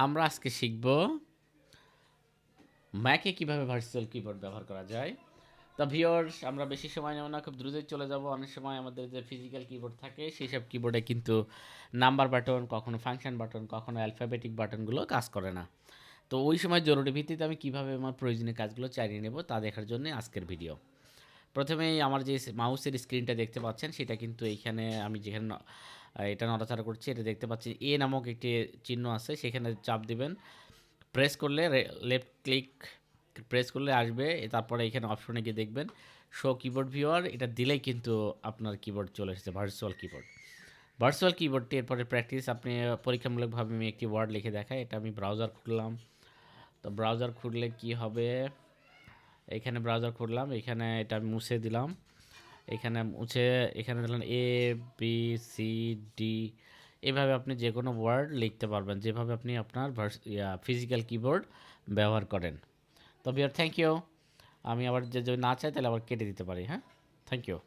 আমরা আজকে শিখব ম্যাকে কিভাবে ভার্চুয়াল কিবোর্ড ব্যবহার করা যায়। তা ভিউয়ার্স, আমরা বেশি সময় নেব না, খুব দ্রুতই চলে যাব। অনেক সময় আমাদের যে ফিজিক্যাল কিবোর্ড থাকে সেই সব কিবোর্ডে কিন্তু নাম্বার বাটন, কখনো ফাংশন বাটন, কখনো অ্যালফাবেটিক বাটনগুলো কাজ করে না। তো ওই সময় জরুরি ভিত্তিতে আমি কিভাবে আমার প্রয়োজনীয় কাজগুলো চালিয়ে নেব তা দেখার জন্য আজকের ভিডিও। প্রথমেই আমার যে মাউসের স্ক্রিনটা দেখতে পাচ্ছেন সেটা কিন্তু এইখানে আমি যেখানে এটা নড়াচড়া করছি এটা দেখতে পাচ্ছি এ নামক একটি চিহ্ন আছে, সেখানে চাপ দিবেন। প্রেস করলে লেফট ক্লিক প্রেস করলে আসবে, তারপরে এখানে অপশনে গিয়ে দেখবেন শো কিবোর্ড ভিউয়ার, এটা দিলেই কিন্তু আপনার কিবোর্ড চলে এসেছে ভার্চুয়াল কিবোর্ড। ভার্চুয়াল কিবোর্ডটি এরপরে প্র্যাকটিস আপনি পরীক্ষামূলকভাবে আমি একটি ওয়ার্ড লিখে দেখাই। এটা আমি ব্রাউজার খুললাম। তো ব্রাউজার খুললে কি হবে, এখানে ব্রাউজার খুললাম, এখানে এটা আমি মুছে দিলাম, এখানে মুছে এখানে দিলাম ABCD। এভাবে আপনি যে কোনো ওয়ার্ড লিখতে পারবেন যেভাবে আপনি আপনার ফিজিক্যাল কিবোর্ড ব্যবহার করেন। তবে আর থ্যাংক ইউ। আমি আবার যদি না চাই তাহলে আবার কেটে দিতে পারি। হ্যাঁ, থ্যাংক ইউ।